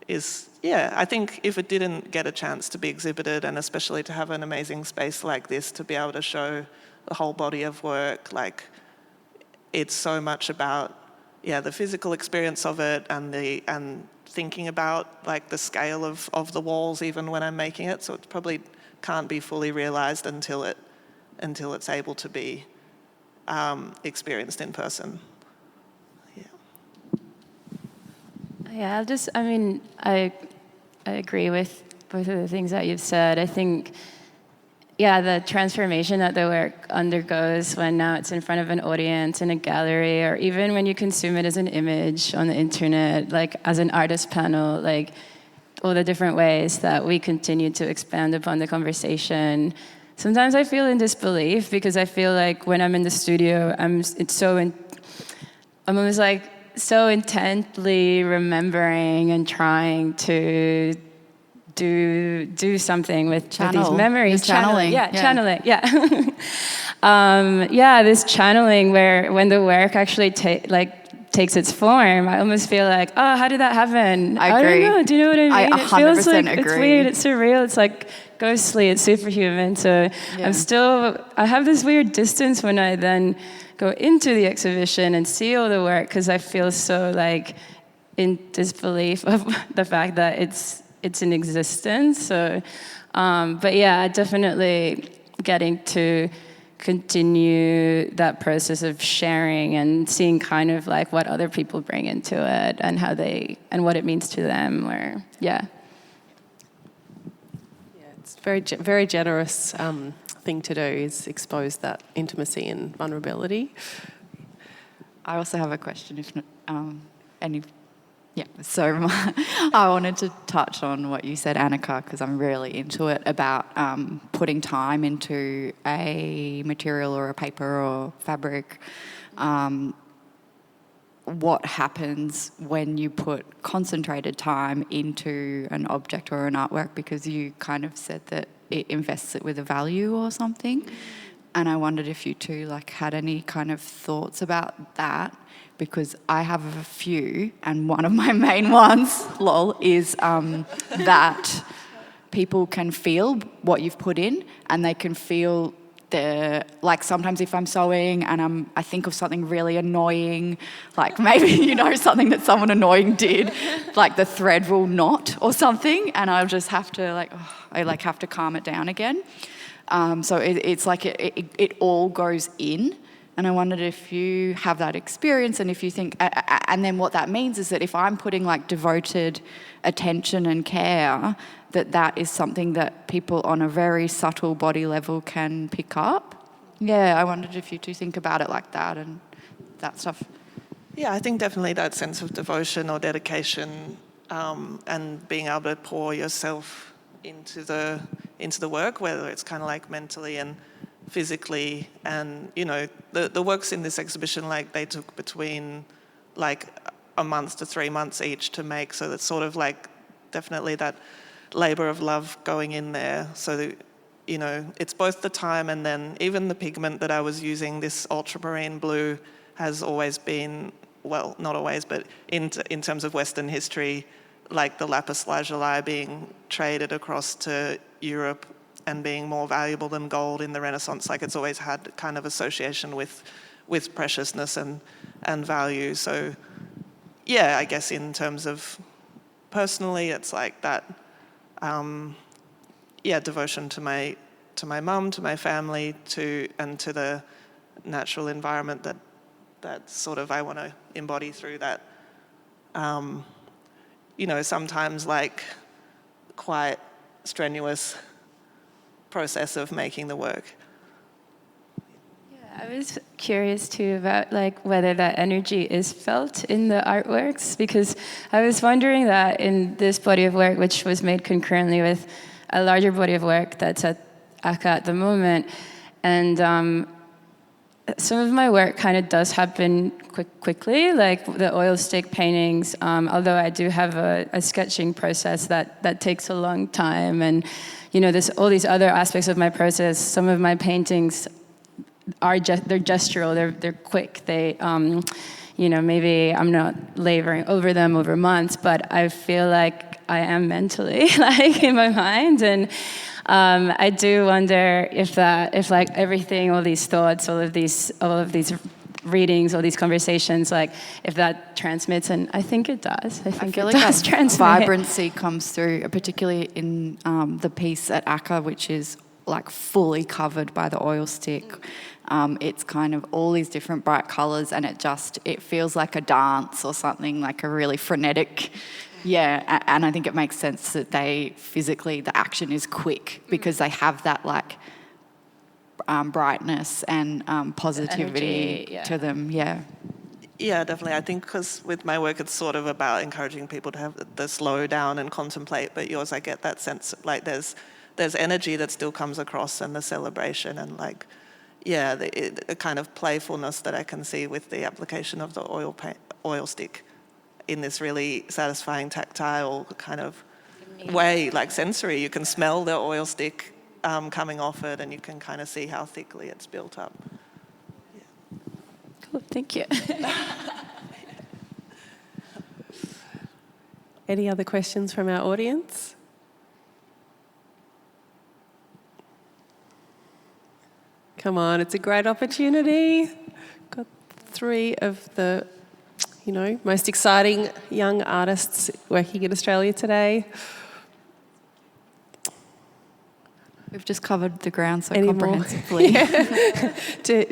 is, I think if it didn't get a chance to be exhibited, and especially to have an amazing space like this to be able to show the whole body of work, like it's so much about the physical experience of it and thinking about like the scale of the walls even when I'm making it. So it probably can't be fully realized until it's able to be experienced in person. Yeah, I agree with both of the things that you've said. I think, the transformation that the work undergoes when now it's in front of an audience in a gallery, or even when you consume it as an image on the internet, like as an artist panel, like all the different ways that we continue to expand upon the conversation. Sometimes I feel in disbelief, because I feel like when I'm in the studio, I'm almost like so intently remembering and trying to do something with these memories. Channeling. Channeling. This channeling where when the work actually takes its form, I almost feel like, oh, how did that happen? I agree. don't know. Do you know what I mean? I 100% it feels like agree. It's weird. It's surreal. It's like ghostly. It's superhuman. So I have this weird distance when I then go into the exhibition and see all the work, because I feel so like in disbelief of the fact that it's in existence. So, definitely getting to continue that process of sharing and seeing kind of like what other people bring into it and how and what it means to them. It's very very generous thing to do, is expose that intimacy and vulnerability. I also have a question, if not any. Yeah, so I wanted to touch on what you said, Annika, because I'm really into it, about putting time into a material or a paper or fabric. What happens when you put concentrated time into an object or an artwork, because you kind of said that it invests it with a value or something. And I wondered if you two had any kind of thoughts about that, because I have a few, and one of my main ones, is that people can feel what you've put in, and they can feel sometimes if I'm sewing and I think of something really annoying, like maybe, something that someone annoying did, like the thread will knot or something, and I'll just have to have to calm it down again. So it's like it all goes in. And I wondered if you have that experience, and if you think, and then what that means is that if I'm putting devoted attention and care, that is something that people on a very subtle body level can pick up. Yeah, I wondered if you two think about it like that and that stuff. Yeah, I think definitely that sense of devotion or dedication, and being able to pour yourself into the work, whether it's kind of like mentally and physically. And the works in this exhibition, they took between a month to 3 months each to make, so that's sort of definitely that labor of love going in there. So it's both the time, and then even the pigment that I was using, this ultramarine blue, has always been, well, not always, but in terms of Western history, the lapis lazuli being traded across to Europe and being more valuable than gold in the Renaissance. It's always had kind of association with preciousness and value. So yeah, I guess in terms of personally, it's like that, devotion to my mum, to my family, and to the natural environment that sort of I want to embody through that. Sometimes like quite strenuous process of making the work. I was curious too about like whether that energy is felt in the artworks, because I was wondering that in this body of work, which was made concurrently with a larger body of work that's at ACA at the moment, and some of my work kind of does happen quickly, like the oil stick paintings, although I do have a sketching process that takes a long time, and there's all these other aspects of my process. Some of my paintings they're gestural, they're quick. They, maybe I'm not laboring over them over months, but I feel like I am mentally, like in my mind, and I do wonder if like everything, all these thoughts, all of these readings, all these conversations, like if that transmits, and I think it does. I think feel it like does that transmit. vibrancy comes through, particularly in the piece at ACA, which is like fully covered by the oil stick. It's kind of all these different bright colours, and it feels like a dance or something, like a really frenetic, and I think it makes sense that they physically, the action is quick because they have that like brightness and positivity energy, to them, Yeah, definitely. I think because with my work, it's sort of about encouraging people to have the slow down and contemplate, but yours, I get that sense, like there's energy that still comes across, and the celebration, and like, a kind of playfulness that I can see with the application of the oil stick in this really satisfying tactile kind of way, like sensory. You can smell the oil stick coming off it, and you can kind of see how thickly it's built up. Cool, thank you. Any other questions from our audience? Come on, it's a great opportunity. Got 3 of the, most exciting young artists working in Australia today. We've just covered the ground so Any more? comprehensively. Do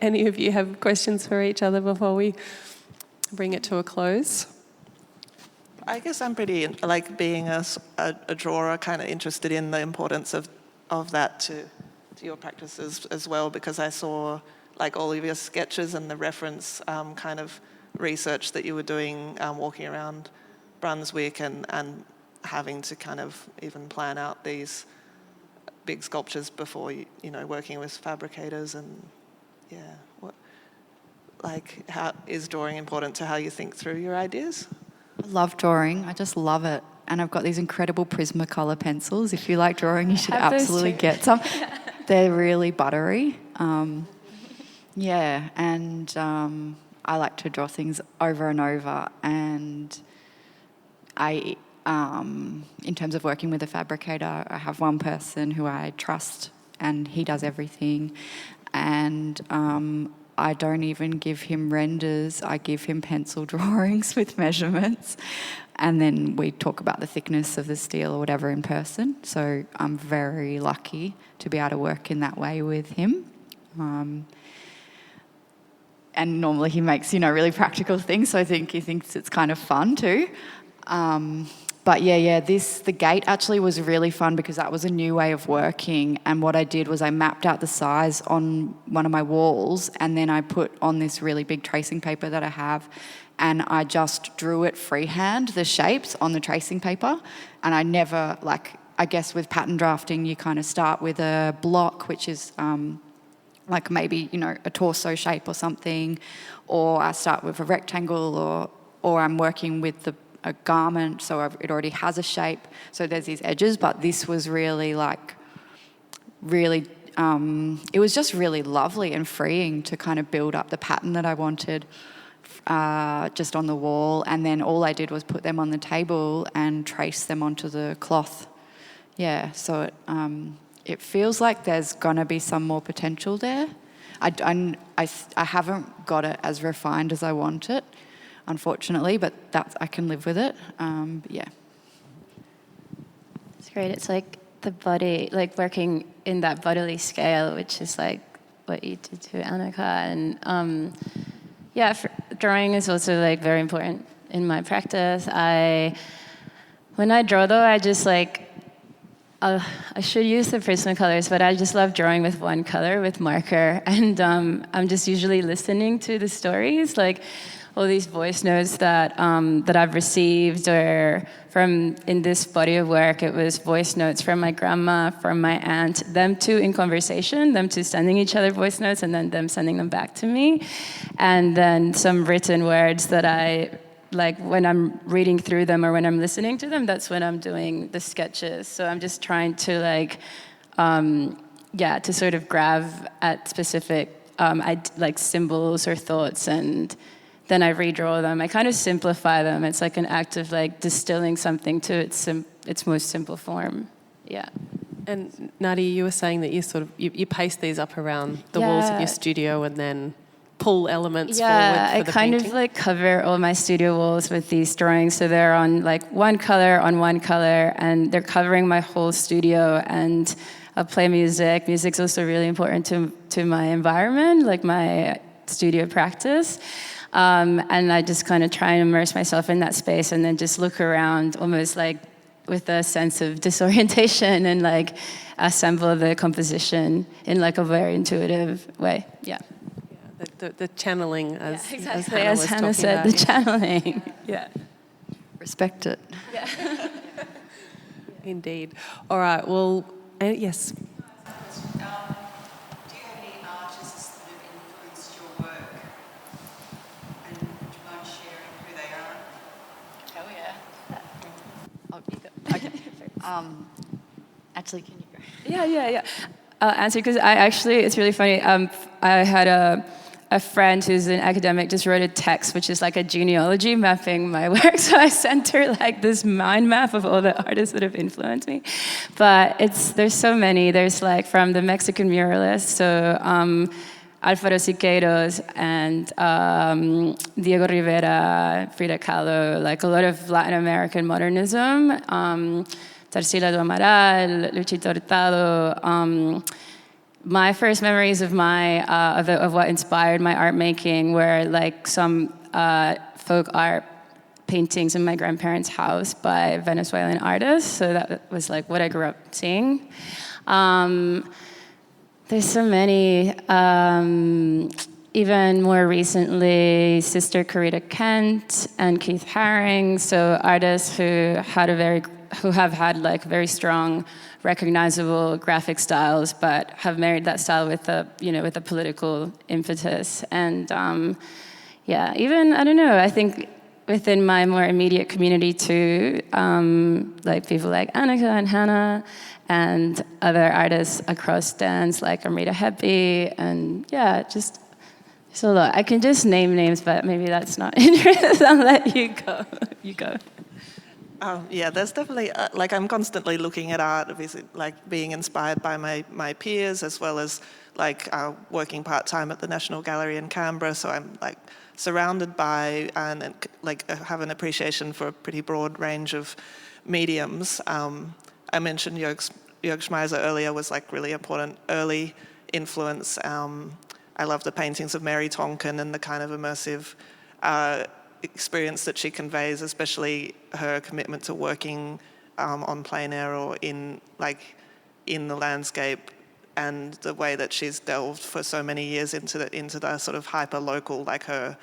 any of you have questions for each other before we bring it to a close? I guess I'm pretty, like being a drawer, kind of interested in the importance of that to your practices as well, because I saw like all of your sketches and the reference kind of research that you were doing walking around Brunswick and having to kind of even plan out these big sculptures before working with fabricators, and how is drawing important to how you think through your ideas? I love drawing. I just love it. And I've got these incredible Prismacolor pencils. If you like drawing, you should absolutely get some. They're really buttery. I like to draw things over and over. And I, in terms of working with a fabricator, I have one person who I trust, and he does everything. And I don't even give him renders. I give him pencil drawings with measurements. And then we talk about the thickness of the steel or whatever in person. So I'm very lucky to be able to work in that way with him. And normally he makes, really practical things. So I think he thinks it's kind of fun too. The gate actually was really fun because that was a new way of working. And what I did was I mapped out the size on one of my walls, and then I put on this really big tracing paper that I have, and I just drew it freehand, the shapes on the tracing paper. And I never, I guess with pattern drafting, you kind of start with a block, which is maybe, a torso shape or something, or I start with a rectangle, or I'm working with a garment, so it already has a shape. So there's these edges, but this was really it was just really lovely and freeing to kind of build up the pattern that I wanted just on the wall. And then all I did was put them on the table and trace them onto the cloth. So it feels like there's gonna be some more potential there. I haven't got it as refined as I want it. unfortunately, but I can live with it. But yeah. It's great. It's like the body, like working in that bodily scale, which is like what you did to Annika. And drawing is also like very important in my practice. When I draw though, I just like, I should use the personal colors, but I just love drawing with one color, with marker. And I'm just usually listening to the stories, like all these voice notes that I've received, or in this body of work, it was voice notes from my grandma, from my aunt, them two in conversation, them two sending each other voice notes, and then them sending them back to me. And then some written words that I, like when I'm reading through them or when I'm listening to them, that's when I'm doing the sketches. So I'm just trying to to sort of grab at specific like symbols or thoughts, and then I redraw them. I kind of simplify them. It's like an act of like distilling something to its most simple form. Yeah. And Nadia, you were saying that you paste these up around the walls of your studio and then pull elements forward for the kind painting? of like cover all my studio walls with these drawings, so they're on like one color, and they're covering my whole studio. And I'll play music. Music's also really important to my environment, like my studio practice. And I just kind of try and immerse myself in that space, and then just look around almost like with a sense of disorientation, and like assemble the composition in like a very intuitive way. Yeah. The channeling, as exactly, as Hannah said, the channeling. Yeah. Respect it. Yeah. Indeed. All right, well, yes. Do you have any artists that have influenced your work? And would you mind sharing who they are? Oh, yeah. Oh, you go. Okay. Actually, can you go? Yeah. I'll answer, because it's really funny. I had a friend who's an academic just wrote a text, which is like a genealogy mapping my work. So I sent her like this mind map of all the artists that have influenced me. But there's so many. There's like from the Mexican muralists, so Alfaro Siqueiros and Diego Rivera, Frida Kahlo, like a lot of Latin American modernism. Tarsila do Amaral, Luchito Hurtado. My first memories of of what inspired my art making were like some folk art paintings in my grandparents' house by Venezuelan artists. So that was like what I grew up seeing. There's so many. Even more recently, Sister Corita Kent and Keith Haring. So artists who have had like very strong, recognizable graphic styles, but have married that style with a political impetus. And even, I don't know, I think within my more immediate community too, like people like Annika and Hannah, and other artists across dance like Amrita Hepi, and just a lot. I can just name names, but maybe that's not interesting. I'll let you go. You go. There's definitely, I'm constantly looking at art, obviously, like being inspired by my peers, as well as like working part-time at the National Gallery in Canberra, so I'm like surrounded by and like have an appreciation for a pretty broad range of mediums. I mentioned Jörg Schmeiser earlier was like really important early influence. I love the paintings of Mary Tonkin and the kind of immersive experience that she conveys, especially her commitment to working on plein air or in the landscape, and the way that she's delved for so many years into the sort of hyper local, like her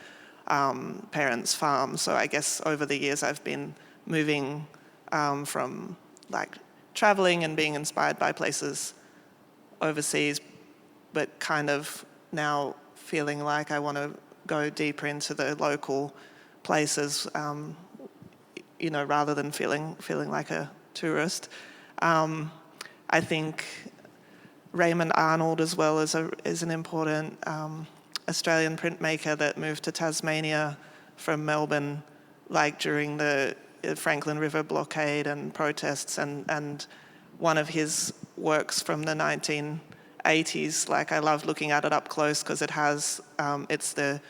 parents' farm. So I guess over the years I've been moving from like traveling and being inspired by places overseas, but kind of now feeling like I want to go deeper into the local places, rather than feeling like a tourist. I think Raymond Arnold as well is an important Australian printmaker that moved to Tasmania from Melbourne, like during the Franklin River blockade and protests, and one of his works from the 1980s, like I love looking at it up close because it has it's the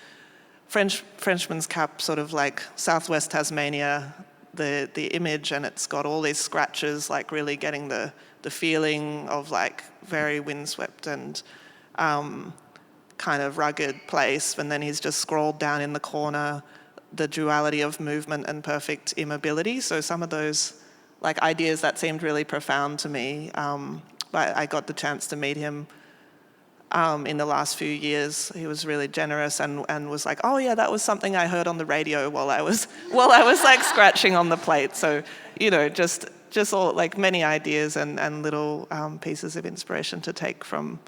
Frenchman's Cap, sort of like Southwest Tasmania, the image, and it's got all these scratches, like really getting the feeling of like very windswept and kind of rugged place. And then he's just scrolled down in the corner, the duality of movement and perfect immobility. So some of those like ideas that seemed really profound to me, but I got the chance to meet him in the last few years. He was really generous and was like, oh yeah, that was something I heard on the radio while I was like scratching on the plate. So, you know, just all like many ideas and little pieces of inspiration to take from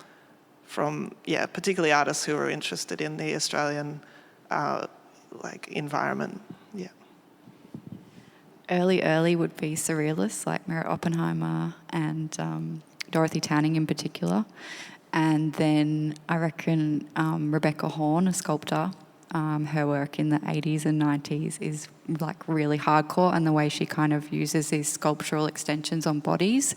particularly artists who are interested in the Australian like environment. Yeah. Early would be surrealists like Mary Oppenheimer and Dorothy Tanning in particular. And then I reckon Rebecca Horn, a sculptor, her work in the 80s and 90s is like really hardcore, and the way she kind of uses these sculptural extensions on bodies.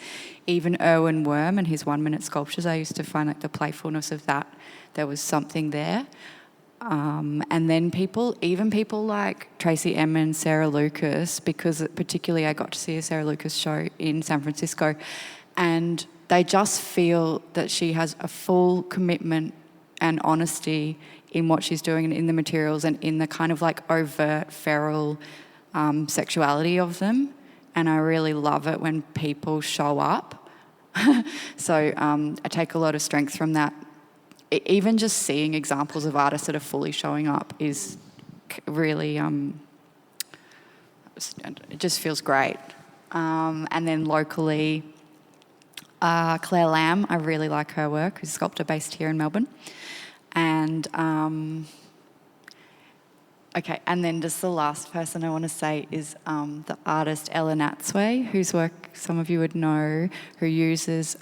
Even Erwin Worm and his 1-minute sculptures, I used to find like the playfulness of that. There was something there. And then people like Tracy Emin, Sarah Lucas, because particularly I got to see a Sarah Lucas show in San Francisco, and they just feel that she has a full commitment and honesty in what she's doing and in the materials and in the kind of like overt feral sexuality of them. And I really love it when people show up. So I take a lot of strength from that. Even just seeing examples of artists that are fully showing up is really, it just feels great. And then locally, Claire Lamb, I really like her work, who's a sculptor based here in Melbourne. And, and then just the last person I want to say is the artist Ellen José, whose work some of you would know, who uses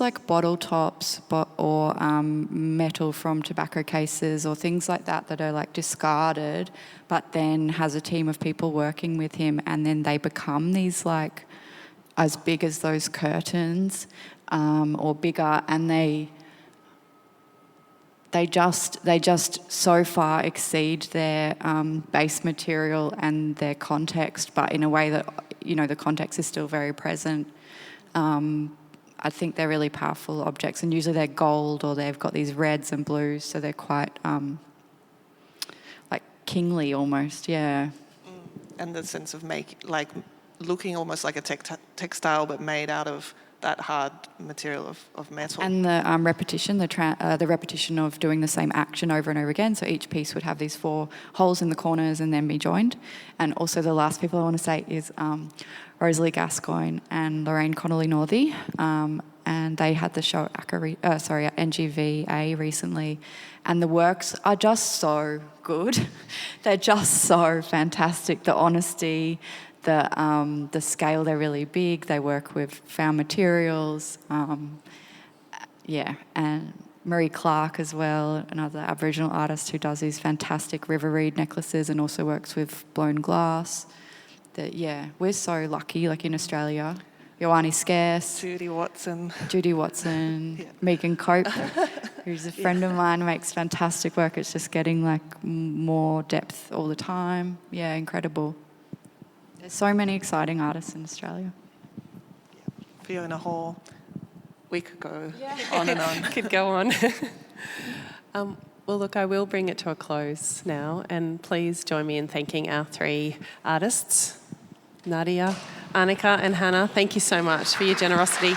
like bottle tops or metal from tobacco cases or things like that that are like discarded, but then has a team of people working with him, and then they become these like as big as those curtains or bigger, and they just so far exceed their base material and their context, but in a way that, you know, the context is still very present. I think they're really powerful objects, and usually they're gold or they've got these reds and blues, so they're quite like kingly almost, yeah. And the sense of looking almost like a textile, but made out of that hard material of metal. And the repetition, the repetition of doing the same action over and over again. So each piece would have these 4 holes in the corners and then be joined. And also the last people I want to say is Rosalie Gascoigne and Lorraine Connolly-Northey. And they had the show at NGVA recently. And the works are just so good. They're just so fantastic. The honesty, the scale, they're really big. They work with found materials. And Marie Clark as well, another Aboriginal artist who does these fantastic river reed necklaces and also works with blown glass. We're so lucky, like in Australia. Joanna Scarce. Judy Watson. Yeah. Megan Cope, who's a friend of mine, makes fantastic work. It's just getting like more depth all the time. Yeah, incredible. There's so many exciting artists in Australia. Fiona Hall. We could go on and on. Could go on. Well, look, I will bring it to a close now, and please join me in thanking our 3 artists, Nadia, Annika and Hannah. Thank you so much for your generosity.